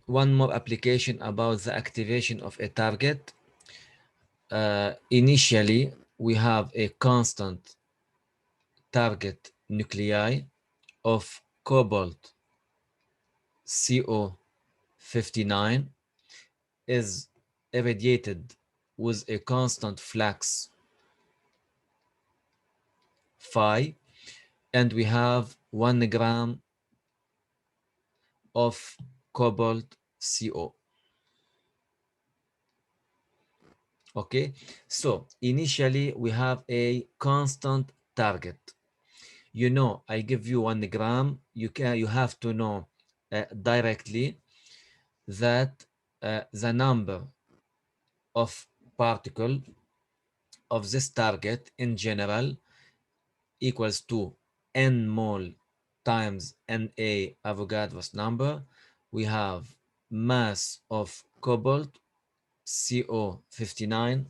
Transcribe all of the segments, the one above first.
one more application about the activation of a target. Initially, we have a constant target nuclei of cobalt CO59 is irradiated with a constant flux phi, and we have 1 gram of cobalt CO. Okay, so initially we have a constant target. You know, I give you 1 gram, you have to know directly that the number of particle of this target in general equals to n mole times Na Avogadro's number. We have mass of cobalt CO59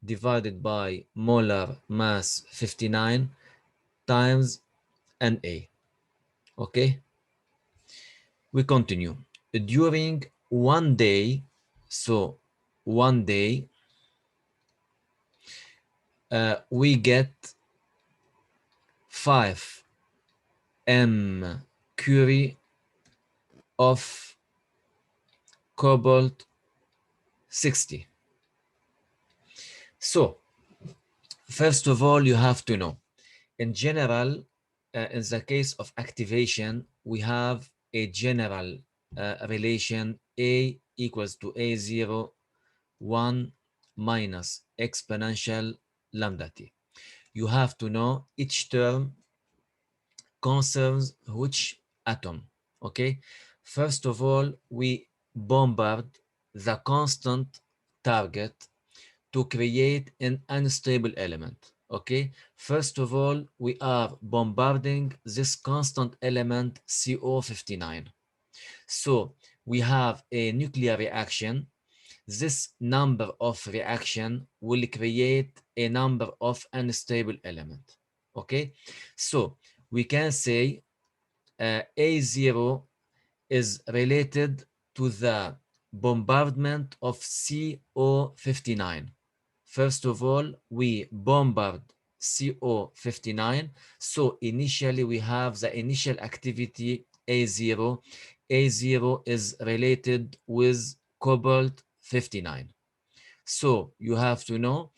divided by molar mass 59 times Na. Okay, we continue. During one day, so one day, we get 5 m curie of cobalt 60. So first of all, you have to know, in general, in the case of activation, we have a general relation A equals to A0 1 minus exponential lambda t. You have to know each term concerns which atom. Okay, first of all, we bombard the constant target to create an unstable element. Okay, first of all, we are bombarding this constant element CO59. So we have a nuclear reaction. This number of reaction will create a number of unstable element. Okay, so we can say A0 is related to the bombardment of CO59. First of all, we bombard CO59. So initially we have the initial activity A0. A0 is related with cobalt 59. So you have to know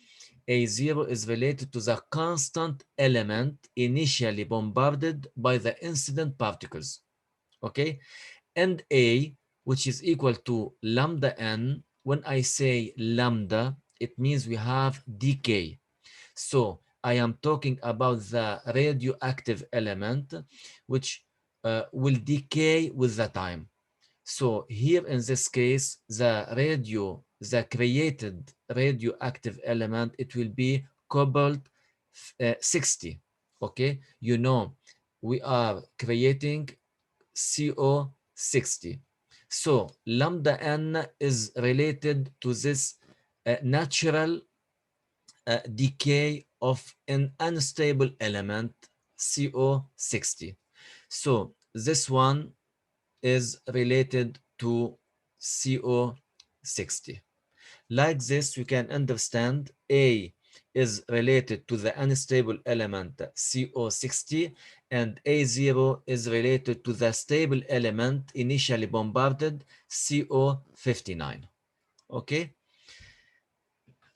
A0 is related to the constant element initially bombarded by the incident particles. Okay, and A, which is equal to lambda n. When I say lambda, it means we have decay. So I am talking about the radioactive element, which will decay with the time. So here in this case, the created radioactive element, it will be cobalt 60. Okay, you know, we are creating CO60. So lambda n is related to this natural decay of an unstable element CO60. So this one is related to CO60. Like this, you can understand A is related to the unstable element CO60, and A0 is related to the stable element initially bombarded CO59. Okay?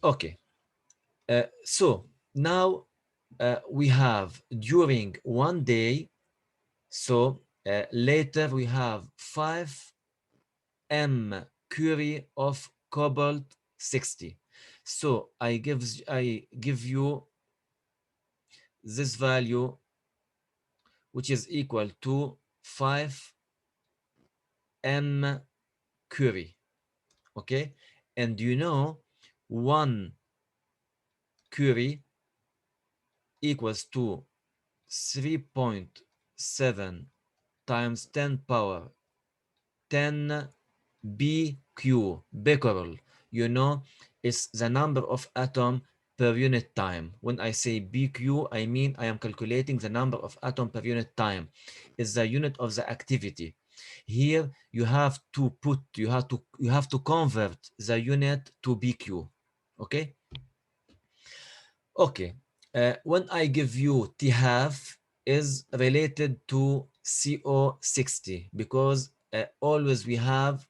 Okay. So now we have during one day, so later we have 5 m curie of cobalt 60. So I give you this value, which is equal to 5 m curie. Okay, and you know 1 curie equals to 3.7 times 10 power 10 BQ, becquerel. You know, it's the number of atom per unit time. When I say BQ, I mean I am calculating the number of atom per unit time. It's the unit of the activity. Here you have to convert the unit to BQ. Okay. Okay. When I give you T half is related to CO60 because always we have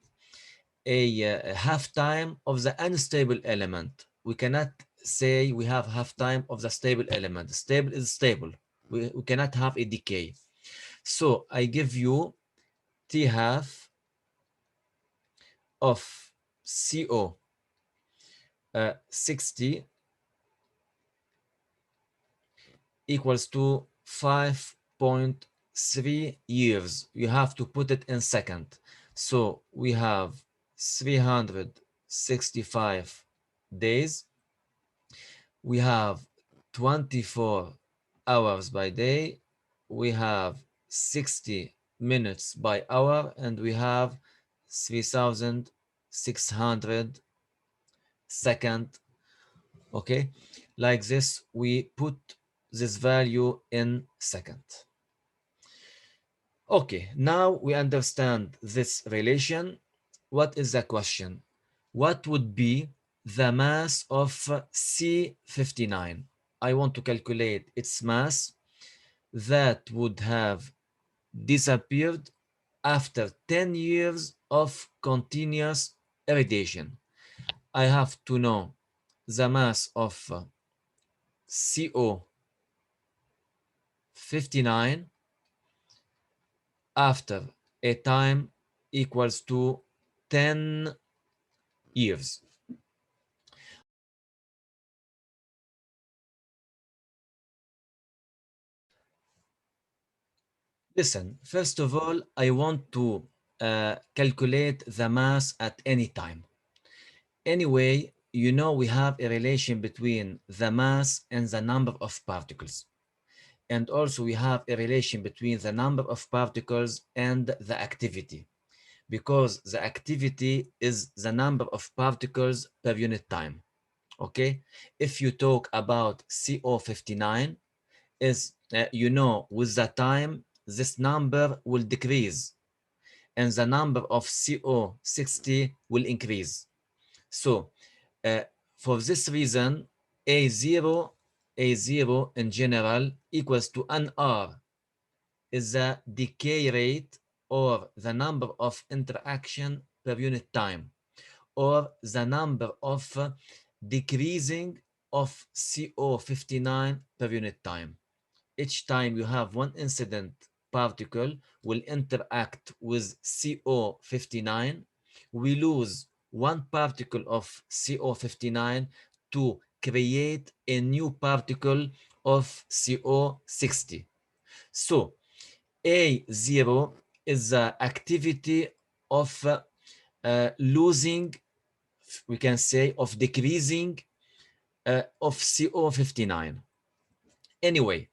a half time of the unstable element. We cannot say we have half time of the stable element. Stable is stable. We cannot have a decay. So I give you T half of CO 60 equals to 5.3 years. You have to put it in second. So we have 365 days. We have 24 hours by day. We have 60 minutes by hour, and we have 3,600 second. Okay, like this, we put this value in second. Okay, now we understand this relation. What is the question? What would be the mass of C59? I want to calculate its mass that would have disappeared after 10 years of continuous irradiation. I have to know the mass of CO59 after a time equals to 10 years. Listen, first of all, I want to calculate the mass at any time. Anyway, you know we have a relation between the mass and the number of particles. And also we have a relation between the number of particles and the activity, because the activity is the number of particles per unit time. Okay, if you talk about CO59, is you know with the time this number will decrease and the number of CO60 will increase. So for this reason, A0 in general equals to NR is the decay rate or the number of interaction per unit time, or the number of decreasing of CO59 per unit time. Each time you have one incident particle will interact with CO59, we lose one particle of CO59 to create a new particle of CO60. So A0 is the activity of losing, we can say, of decreasing of CO59. Anyway,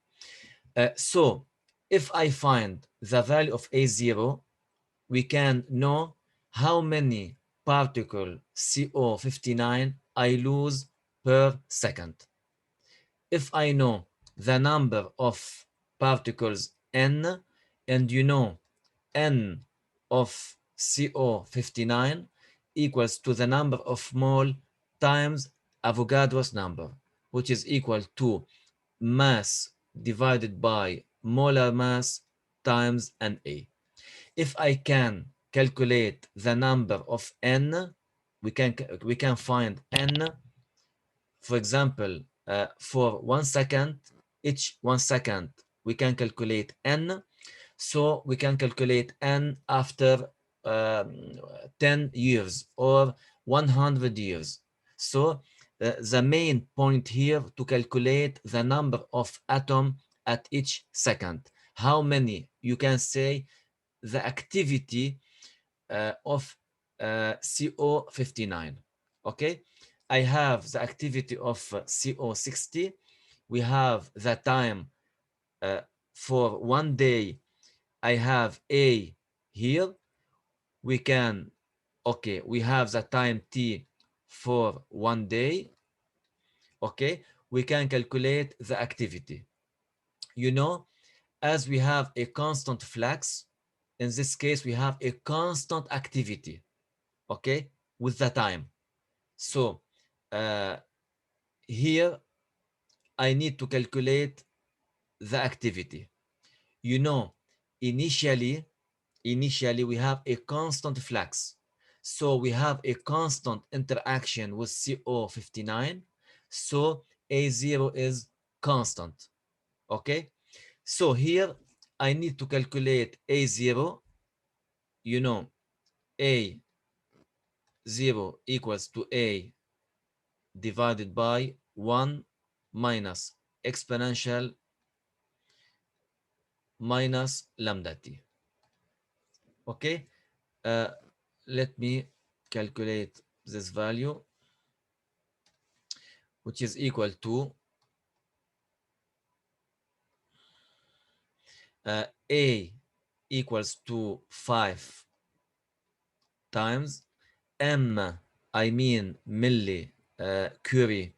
so if I find the value of A0, we can know how many particle CO59 I lose per second. If I know the number of particles n, and you know n of CO59 equals to the number of mole times Avogadro's number, which is equal to mass divided by molar mass times Na. If I can calculate the number of n, we can find n, for example, for 1 second, each 1 second, we can calculate n. So we can calculate n after 10 years or 100 years. So the main point here to calculate the number of atom at each second. How many? You can say the activity of CO59. Okay, I have the activity of CO60. We have the time for 1 day. I have A here. We can, okay, we have the time T for 1 day. Okay, we can calculate the activity. You know, as we have a constant flux, in this case, we have a constant activity, okay, with the time. So here I need to calculate the activity. You know, initially we have a constant flux. So we have a constant interaction with CO59. So A0 is constant, okay? So here I need to calculate A0. You know, A0 equals to A divided by 1 minus exponential minus lambda t. Okay, let me calculate this value, which is equal to A equals to 5 times M, I mean milli curie,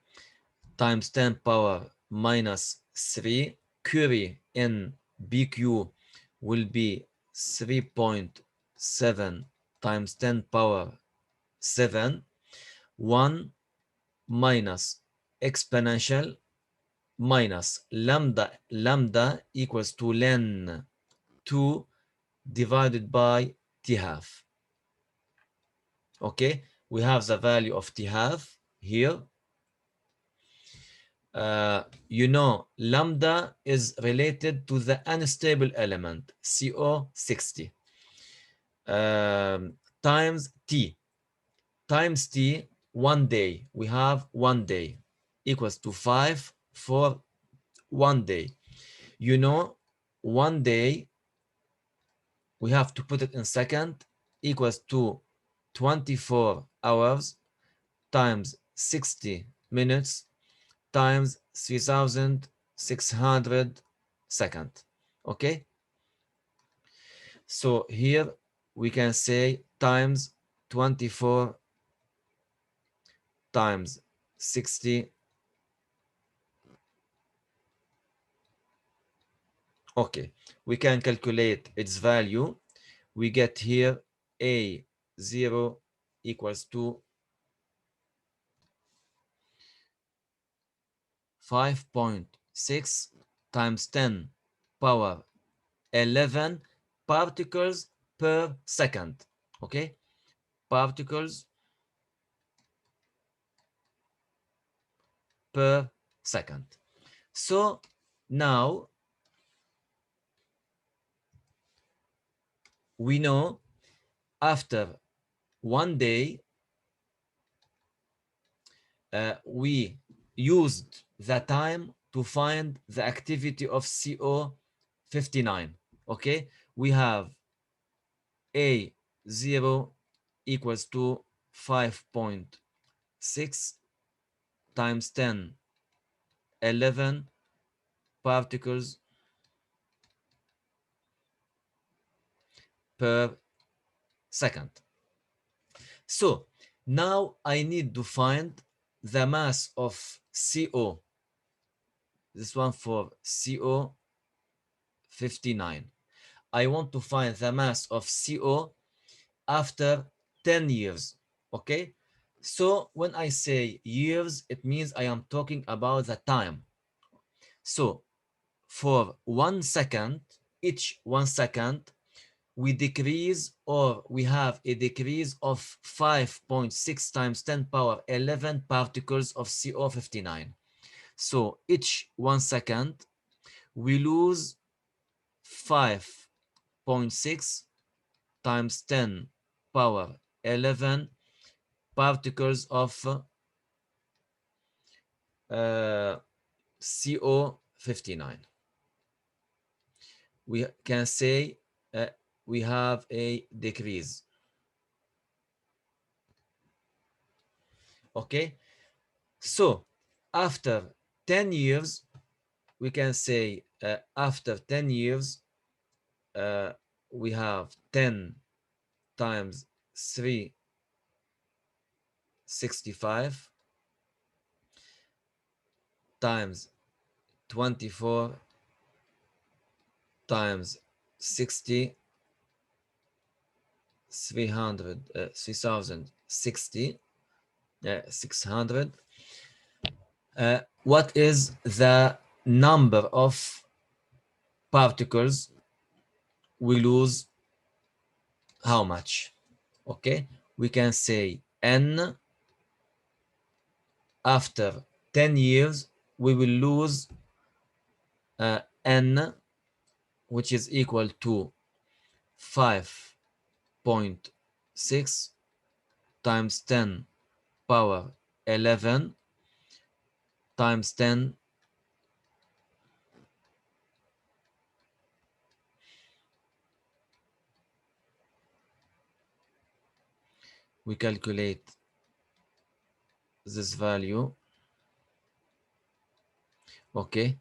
times 10 power minus 3. Curie in BQ will be 3.7 times 10 power 7. 1 minus exponential minus lambda equals to ln 2 divided by t half. Okay, we have the value of t half here. You know, lambda is related to the unstable element CO60 times t. Times t, 1 day. We have 1 day equals to 5 for 1 day. You know, 1 day, we have to put it in second, equals to 24 hours times 60 minutes times 3600 seconds. Okay, so here we can say times 24 times 60. Okay, we can calculate its value. We get here A0 equals to 5.6 times 10 power 11 particles per second. Okay, particles per second. So now we know after 1 day we used the time to find the activity of CO59. Okay, we have A0 equals to 5.6 times 10 11 particles per second. So now I need to find the mass of CO. This one for CO59. I want to find the mass of CO after 10 years. Okay, so when I say years, it means I am talking about the time. So for 1 second, each 1 second, we decrease, or we have a decrease of 5.6 times 10 power 11 particles of CO59. So each 1 second, we lose 5.6 times 10 power 11 particles of CO59. We can say we have a decrease. Okay, so after 10 years, we can say after 10 years, we have 10 times 365 times 24 times 60 3060, 600. What is the number of particles we lose? How much? Okay, we can say n. After 10 years we will lose n, which is equal to 5.6 times 10 power 11 times 10 we calculate this value. Okay,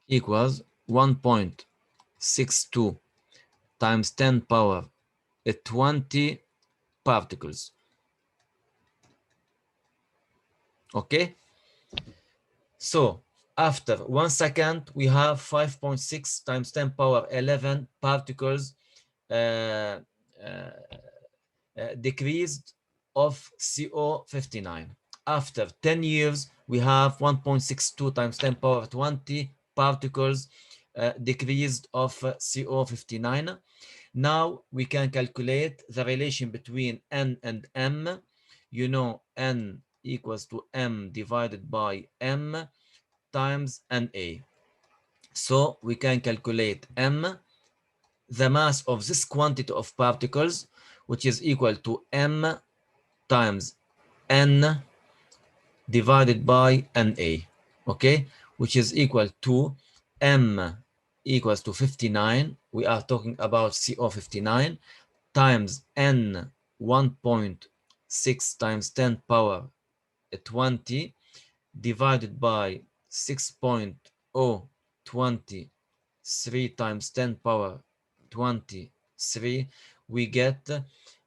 equals 1.62 times 10 power 20 particles. Okay, so after 1 second we have 5.6 times 10 power 11 particles decreased of CO59. After 10 years, we have 1.62 times 10 power 20 particles decreased of CO59. Now we can calculate the relation between N and M. You know, N equals to M divided by M times NA. So we can calculate M, the mass of this quantity of particles, which is equal to M times N divided by Na, okay, which is equal to M equals to 59. We are talking about CO59 times N 1.6 times 10 power 20 divided by 6.023 times 10 power 23. We get,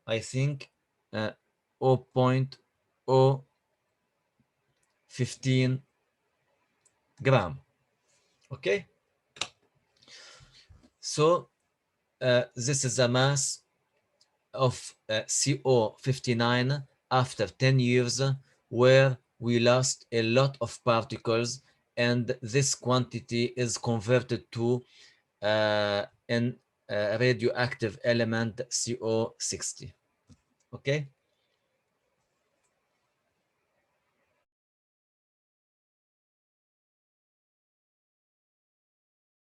I think, 0.015 gram. Okay, so this is the mass of CO59 after 10 years, where we lost a lot of particles, and this quantity is converted to an radioactive element CO60. Okay.